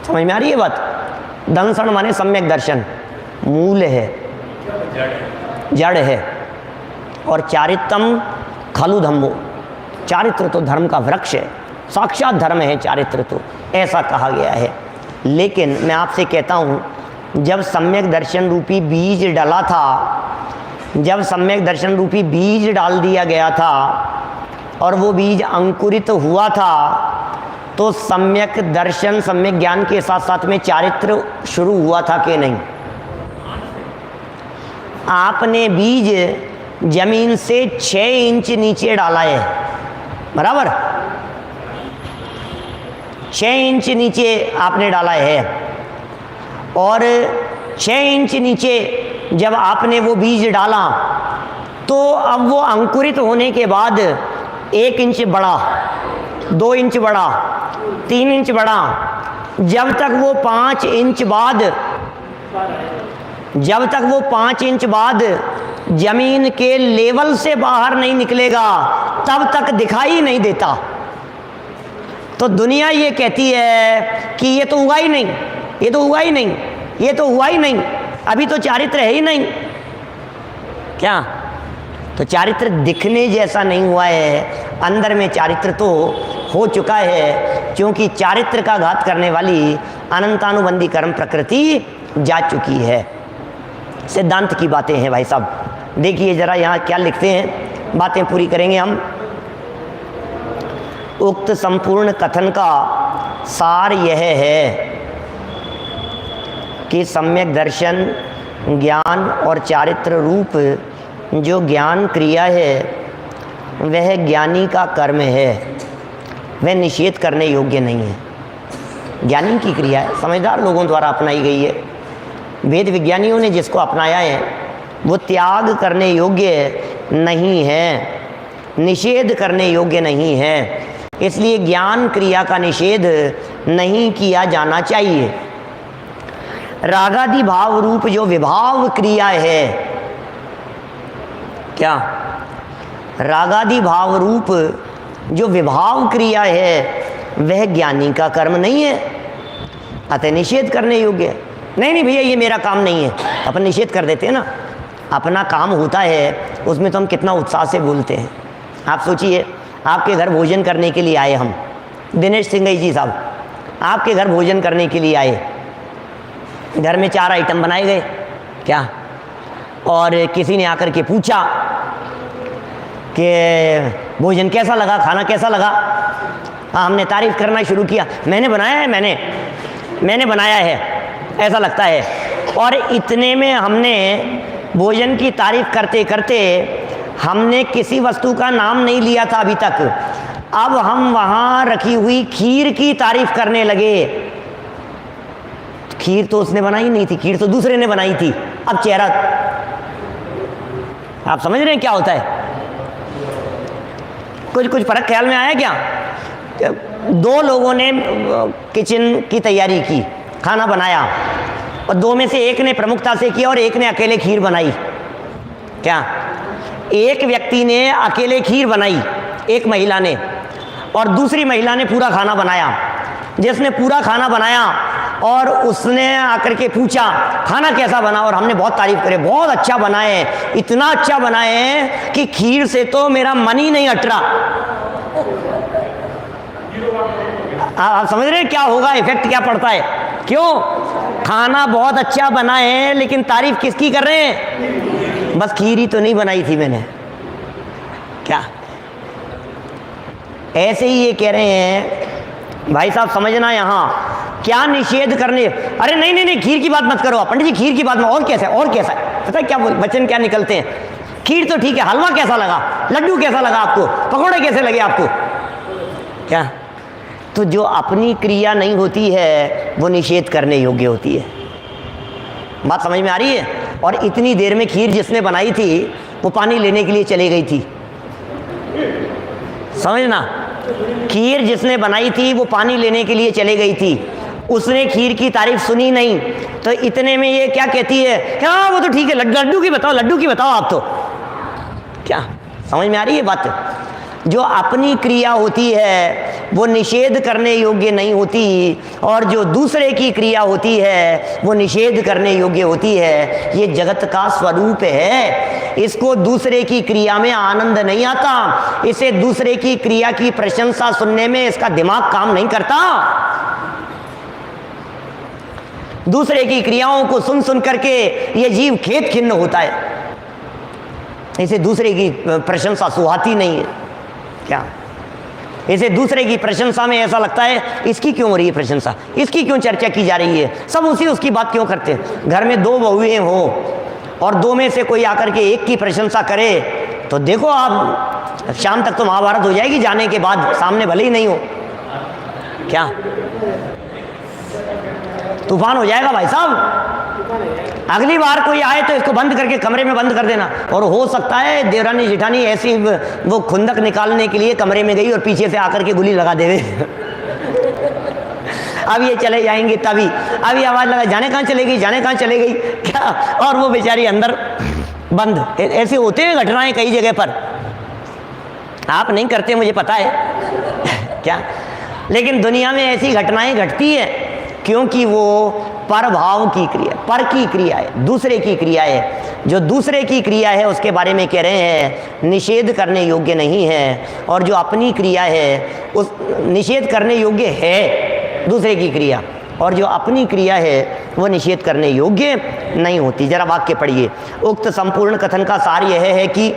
समझ में आ रही है बात। दंसण माने सम्यक दर्शन मूल है, जड़ है, और चारित्रम खलु धम्मो, चारित्र तो धर्म का वृक्ष है, साक्षात धर्म है चारित्र तो, ऐसा कहा गया है। लेकिन मैं आपसे कहता हूँ जब सम्यक दर्शन रूपी बीज डाला था, जब सम्यक दर्शन रूपी बीज डाल दिया गया था और वो बीज अंकुरित हुआ था तो सम्यक दर्शन सम्यक ज्ञान के साथ साथ में चारित्र शुरू हुआ था कि नहीं? आपने बीज जमीन से 6 इंच नीचे डाला है, बराबर 6 इंच नीचे आपने डाला है, और 6 इंच नीचे जब आपने वो बीज डाला तो अब वो अंकुरित होने के बाद 1 इंच बढ़ा, 2 इंच बढ़ा, 3 इंच बढ़ा, जब तक वो 5 इंच बाद जमीन के लेवल से बाहर नहीं निकलेगा तब तक दिखाई नहीं देता। तो दुनिया ये कहती है कि ये तो हुआ ही नहीं, ये तो हुआ ही नहीं, ये तो हुआ ही नहीं, अभी तो चारित्र है ही नहीं। क्या? तो चारित्र दिखने जैसा नहीं हुआ है, अंदर में चारित्र तो हो चुका है, क्योंकि चारित्र का घात करने वाली अनंतानुबंधी कर्म प्रकृति जा चुकी है। सिद्धांत की बातें हैं भाई साहब। देखिए जरा यहाँ क्या लिखते हैं, बातें पूरी करेंगे हम। उक्त संपूर्ण कथन का सार यह है कि सम्यक दर्शन, ज्ञान और चारित्र रूप जो ज्ञान क्रिया है वह ज्ञानी का कर्म है, वह निषेध करने योग्य नहीं है। ज्ञानी की क्रिया है, समझदार लोगों द्वारा अपनाई गई है। वेद विज्ञानियों ने जिसको अपनाया है वो त्याग करने योग्य नहीं है, निषेध करने योग्य नहीं है। इसलिए ज्ञान क्रिया का निषेध नहीं किया जाना चाहिए। रागादि भाव रूप जो विभाव क्रिया है, क्या? रागादि भाव रूप जो विभाव क्रिया है वह ज्ञानी का कर्म नहीं है, अतः निषेध करने योग्य है। नहीं भैया ये मेरा काम नहीं है, अपन निषेध कर देते हैं ना। अपना काम होता है उसमें तो हम कितना उत्साह से बोलते हैं। आप सोचिए, आपके घर भोजन करने के लिए आए हम, दिनेश सिंह जी साहब आपके घर भोजन करने के लिए आए, घर में 4 आइटम बनाए गए, क्या? और किसी ने आकर के पूछा कि भोजन कैसा लगा, खाना कैसा लगा? हाँ, हमने तारीफ करना शुरू किया, मैंने बनाया है, मैंने बनाया है, ऐसा लगता है। और इतने में हमने भोजन की तारीफ करते करते हमने किसी वस्तु का नाम नहीं लिया था अभी तक, अब हम वहाँ रखी हुई खीर की तारीफ करने लगे। खीर तो उसने बनाई नहीं थी, खीर तो दूसरे ने बनाई थी। अब चेहरा, आप समझ रहे हैं क्या होता है? कुछ फर्क ख्याल में आया क्या? 2 लोगों ने किचन की तैयारी की, खाना बनाया, और 2 में से एक ने प्रमुखता से किया और एक ने अकेले खीर बनाई। क्या? एक व्यक्ति ने अकेले खीर बनाई, एक महिला ने, और दूसरी महिला ने पूरा खाना बनाया। जिसने पूरा खाना बनाया और उसने आकर के पूछा खाना कैसा बना, और हमने बहुत तारीफ करे, बहुत अच्छा बनाए, इतना अच्छा बनाए कि खीर से तो मेरा मन ही नहीं हट रहा। आप समझ रहे हैं क्या होगा, इफेक्ट क्या पड़ता है? क्यों? खाना बहुत अच्छा बना है लेकिन तारीफ किसकी कर रहे हैं? बस खीर ही तो नहीं बनाई थी मैंने। क्या? ऐसे ही ये कह रहे हैं भाई साहब, समझना यहाँ क्या निषेध करने। अरे नहीं खीर की बात मत करो पंडित जी, खीर की बात में और कैसा है पता है क्या वचन क्या निकलते हैं? खीर तो ठीक है, हलवा कैसा लगा, लड्डू कैसा लगा आपको, पकौड़े कैसे लगे आपको? क्या? तो जो अपनी क्रिया नहीं होती है वो निषेध करने योग्य होती है। बात समझ में आ रही है? और इतनी देर में खीर जिसने बनाई थी वो पानी लेने के लिए चली गई थी, समझना। खीर जिसने बनाई थी वो पानी लेने के लिए चली गई थी, उसने खीर की तारीफ सुनी नहीं। तो इतने में ये क्या कहती है, हाँ वो तो ठीक है, लड्डू की बताओ आप तो। क्या समझ में आ रही है बात? जो अपनी क्रिया होती है वो निषेध करने योग्य नहीं होती, और जो दूसरे की क्रिया होती है वो निषेध करने योग्य होती है। ये जगत का स्वरूप है। इसको दूसरे की क्रिया में आनंद नहीं आता, इसे दूसरे की क्रिया की प्रशंसा सुनने में इसका दिमाग काम नहीं करता। दूसरे की क्रियाओं को सुन सुन करके ये जीव खेत खिन्न होता है, इसे दूसरे की प्रशंसा सुहाती नहीं है। क्या? इसे दूसरे की प्रशंसा में ऐसा लगता है इसकी क्यों हो रही है प्रशंसा, इसकी क्यों चर्चा की जा रही है, सब उसी उसकी बात क्यों करते हैं। घर में 2 बहुएं हो और दो में से कोई आकर के एक की प्रशंसा करे तो देखो आप शाम तक तो महाभारत हो जाएगी, जाने के बाद सामने भले ही नहीं हो, क्या तूफान हो जाएगा भाई साहब। अगली बार कोई आए तो इसको बंद करके कमरे में बंद कर देना। और हो सकता है देवरानी जेठानी ऐसी वो खुंदक निकालने के लिए कमरे में गई और पीछे से आकर के गोली लगा देवे अब ये चले जाएंगे तभी, अभी आवाज लगा जाने कहाँ चले गई, जाने कहाँ चले गई क्या, और वो बेचारी अंदर बंद। ऐसे होते हैं घटनाएं कई जगह पर, आप नहीं करते मुझे पता है क्या, लेकिन दुनिया में ऐसी घटनाएं घटती है क्योंकि वो परभाव की क्रिया, पर की क्रिया है, दूसरे की क्रिया है। जो दूसरे की क्रिया है उसके बारे में कह रहे हैं निषेध करने योग्य नहीं है, और जो अपनी क्रिया है उस निषेध करने योग्य है दूसरे की क्रिया, और जो अपनी क्रिया है वो निषेध करने योग्य नहीं होती। जरा वाक्य पढ़िए। उक्त संपूर्ण कथन का सार यह है कि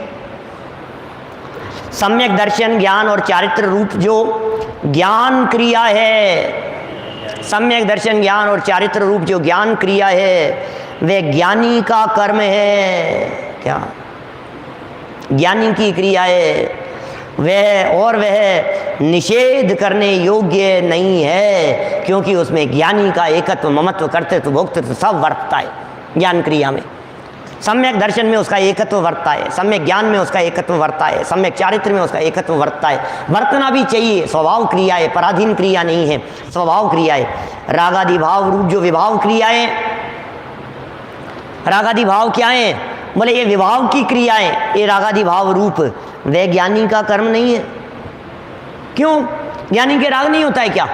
सम्यक दर्शन ज्ञान और चारित्र रूप जो ज्ञान क्रिया है, सम्यक दर्शन ज्ञान और चारित्र रूप जो ज्ञान क्रिया है वह ज्ञानी का कर्म है। क्या ज्ञानी की क्रिया है वह, और वह निषेध करने योग्य नहीं है क्योंकि उसमें ज्ञानी का एकत्व, ममत्व, कर्तृत्व, भोक्तृत्व सब वर्तता है ज्ञान क्रिया में। सम्यक दर्शन में उसका एकत्व वर्तता है, सम्यक ज्ञान में उसका एकत्व वर्तता है, सम्यक चारित्र में उसका एकत्व वर्तता है। वर्तना भी चाहिए, स्वभाव क्रिया है, पराधीन क्रिया नहीं है, स्वभाव क्रिया है। रागादि भाव रूप जो विभाव क्रियाएं, रागादि भाव क्या है, बोले ये विभाव की क्रियाएं, ये रागादि भाव रूप, वह ज्ञानी का कर्म नहीं है। क्यों? ज्ञानी के राग नहीं होता है क्या?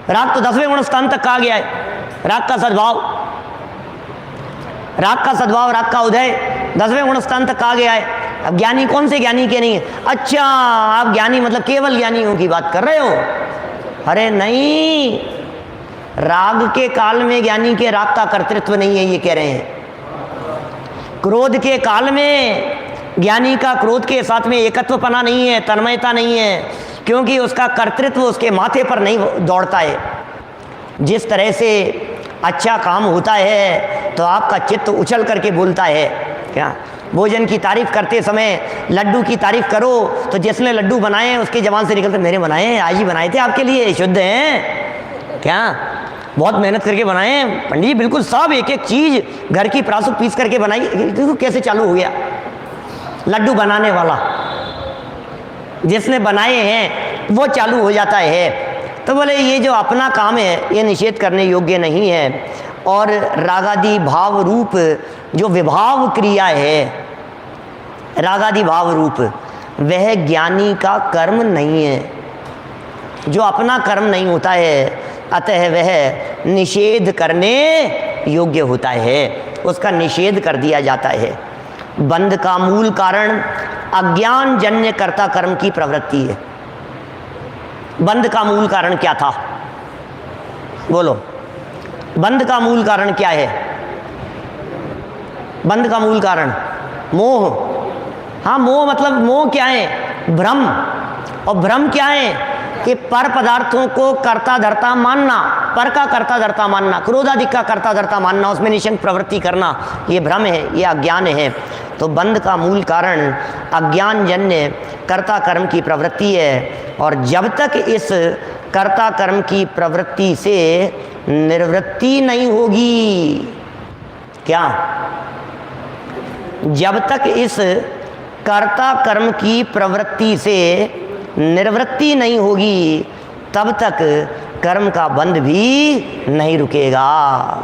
राग तो 10वें गुण स्थान तक कहा गया है। राग का सद्भाव, राग का सद्भाव, राग का उदय 10वें गुण स्थान तक कहा गया है। अब ज्ञानी कौन से ज्ञानी के नहीं है? अच्छा, आप ज्ञानी मतलब केवल ज्ञानियों की बात कर रहे हो? अरे नहीं, राग के काल में ज्ञानी के राग का कर्तृत्व नहीं है, ये कह रहे हैं। क्रोध के काल में ज्ञानी का क्रोध के साथ में एकत्वपना नहीं है, तन्मयता नहीं है, क्योंकि उसका कर्तृत्व उसके माथे पर नहीं दौड़ता है। जिस तरह से अच्छा काम होता है तो आपका चित्त उछल करके बोलता है। क्या भोजन की तारीफ करते समय लड्डू की तारीफ करो तो जिसने लड्डू बनाए हैं उसकी जबान से निकलते मेरे बनाए हैं, आज ही बनाए थे आपके लिए, शुद्ध हैं, क्या बहुत मेहनत करके बनाए हैं पंडित जी, बिल्कुल सब एक एक चीज़ घर की प्रासुक पीस करके बनाई। देखो कैसे चालू हो गया लड्डू बनाने वाला, जिसने बनाए हैं वो चालू हो जाता है। तो बोले ये जो अपना काम है ये निषेध करने योग्य नहीं है, और रागादि भाव रूप जो विभाव क्रिया है, रागादि भाव रूप वह ज्ञानी का कर्म नहीं है, जो अपना कर्म नहीं होता है, अतः वह निषेध करने योग्य होता है, उसका निषेध कर दिया जाता है। बंध का मूल कारण अज्ञान जन्य कर्ता कर्म की प्रवृत्ति है। बंध का मूल कारण क्या था? बोलो, बंध का मूल कारण क्या है? बंध का मूल कारण मोह। हाँ, मोह मतलब मोह क्या है? भ्रम। और भ्रम क्या है? कि पर पदार्थों को कर्ता धर्ता मानना, पर का कर्ता धर्ता मानना, क्रोधादि का कर्ता धर्ता मानना, उसमें निशंक प्रवृत्ति करना, ये भ्रम है, ये अज्ञान है। तो बंध का मूल कारण अज्ञान जन्य कर्ता कर्म की प्रवृत्ति है, और जब तक इस कर्ता कर्म की प्रवृत्ति से निवृत्ति नहीं होगी, क्या? जब तक इस कर्ता कर्म की प्रवृत्ति से निवृत्ति नहीं होगी तब तक कर्म का बंध भी नहीं रुकेगा।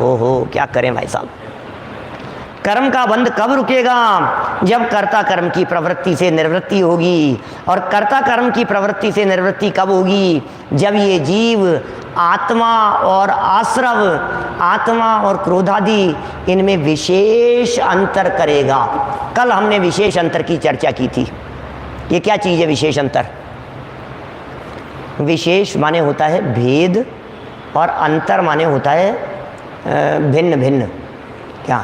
ओहो, क्या करें भाई साहब, कर्म का बंध कब रुकेगा? जब कर्ता कर्म की प्रवृत्ति से निवृत्ति होगी। और कर्ता कर्म की प्रवृत्ति से निवृत्ति कब होगी? जब ये जीव आत्मा और आश्रव, आत्मा और क्रोधादि, इनमें विशेष अंतर करेगा। कल हमने विशेष अंतर की चर्चा की थी। ये क्या चीज़ है विशेष अंतर? विशेष माने होता है भेद, और अंतर माने होता है भिन्न भिन्न। क्या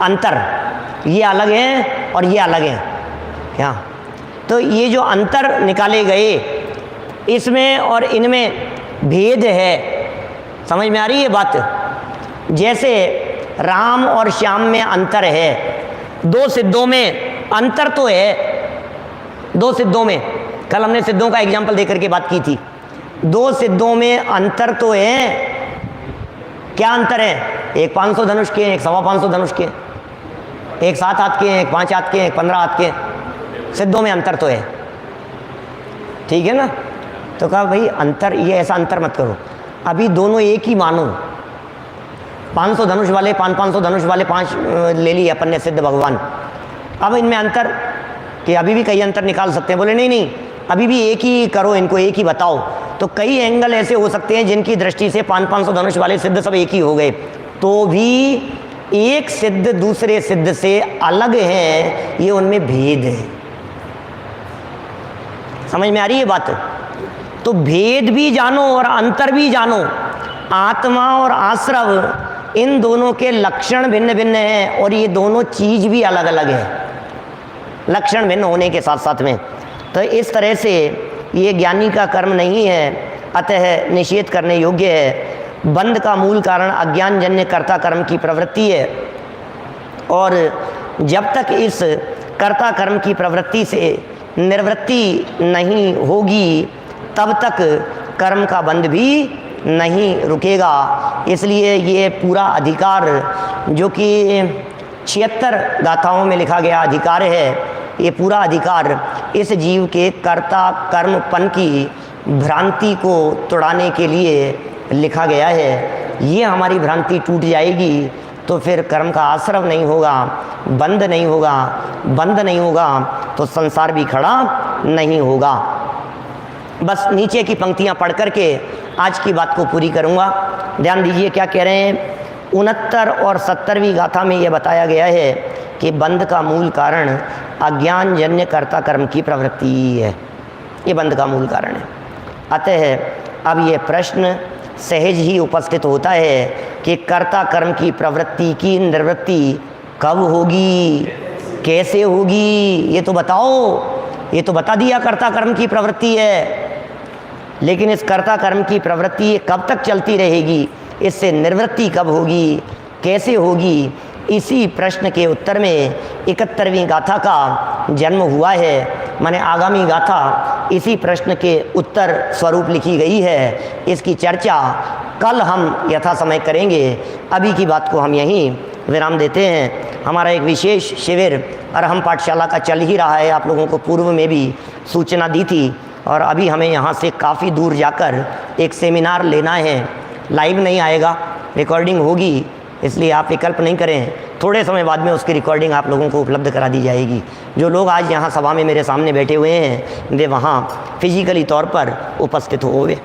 अंतर? ये अलग है और ये अलग है। क्या? तो ये जो अंतर निकाले गए, इसमें और इनमें भेद है। समझ में आ रही है बात? जैसे राम और श्याम में अंतर है, दो सिद्धों में अंतर तो है, दो सिद्धों में, कल हमने सिद्धों का एग्जाम्पल देकर के बात की थी, दो सिद्धों में अंतर तो है। क्या अंतर है? एक 500 धनुष के, एक 525 धनुष के, एक 7 हाथ के, एक 5 हाथ के, एक 15 हाथ के, सिद्धों में अंतर तो है, ठीक है ना। तो कहा भाई अंतर, ये ऐसा अंतर मत करो, अभी दोनों एक ही मानो, 500 धनुष वाले 500 धनुष वाले 5 ले लिए अपन ने सिद्ध भगवान, अब इनमें अंतर कि अभी भी कई अंतर निकाल सकते हैं। बोले नहीं नहीं, अभी भी एक ही करो, इनको एक ही बताओ। तो कई एंगल ऐसे हो सकते हैं जिनकी दृष्टि से 500 धनुष वाले सिद्ध सब एक ही हो गए, तो भी एक सिद्ध दूसरे सिद्ध से अलग है, ये उनमें भेद है। समझ में आ रही है बात? तो भेद भी जानो और अंतर भी जानो। आत्मा और आश्रव, इन दोनों के लक्षण भिन्न भिन्न हैं और ये दोनों चीज भी अलग अलग है, लक्षण भिन्न होने के साथ साथ में। तो इस तरह से ये ज्ञानी का कर्म नहीं है, अतः निषेध करने योग्य है। बंध का मूल कारण अज्ञानजन्य कर्ता कर्म की प्रवृत्ति है, और जब तक इस कर्ता कर्म की प्रवृत्ति से निवृत्ति नहीं होगी तब तक कर्म का बंध भी नहीं रुकेगा। इसलिए ये पूरा अधिकार जो कि 76 गाथाओं में लिखा गया अधिकार है, ये पूरा अधिकार इस जीव के कर्ता कर्मपन की भ्रांति को तोड़ाने के लिए लिखा गया है। ये हमारी भ्रांति टूट जाएगी तो फिर कर्म का आश्रव नहीं होगा, बंध नहीं होगा, बंध नहीं होगा तो संसार भी खड़ा नहीं होगा। बस नीचे की पंक्तियां पढ़ करके आज की बात को पूरी करूंगा। ध्यान दीजिए क्या कह रहे हैं। 69 और 70वीं गाथा में यह बताया गया है कि बंध का मूल कारण अज्ञानजन्य कर्ता कर्म की प्रवृत्ति है, ये बंध का मूल कारण है। अतः अब ये प्रश्न सहज ही उपस्थित होता है कि कर्ता कर्म की प्रवृत्ति की निवृत्ति कब होगी, कैसे होगी, ये तो बताओ। ये तो बता दिया कर्ता कर्म की प्रवृत्ति है, लेकिन इस कर्ता कर्म की प्रवृत्ति कब तक चलती रहेगी, इससे निवृत्ति कब होगी, कैसे होगी, इसी प्रश्न के उत्तर में 71वीं गाथा का जन्म हुआ है। माने आगामी गाथा इसी प्रश्न के उत्तर स्वरूप लिखी गई है। इसकी चर्चा कल हम यथा समय करेंगे। अभी की बात को हम यहीं विराम देते हैं। हमारा एक विशेष शिविर अरहम पाठशाला का चल ही रहा है, आप लोगों को पूर्व में भी सूचना दी थी, और अभी हमें यहाँ से काफ़ी दूर जाकर एक सेमिनार लेना है। लाइव नहीं आएगा, रिकॉर्डिंग होगी, इसलिए आप विकल्प नहीं करें, थोड़े समय बाद में उसकी रिकॉर्डिंग आप लोगों को उपलब्ध करा दी जाएगी। जो लोग आज यहाँ सभा में मेरे सामने बैठे हुए हैं वे वहाँ फिजिकली तौर पर उपस्थित होंगे।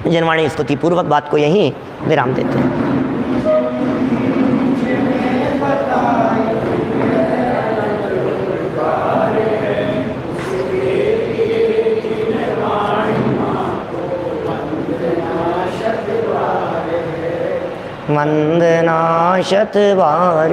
जनवाणी स्तुति पूर्वक बात को यहीं विराम देते हैं। वंदना शतवार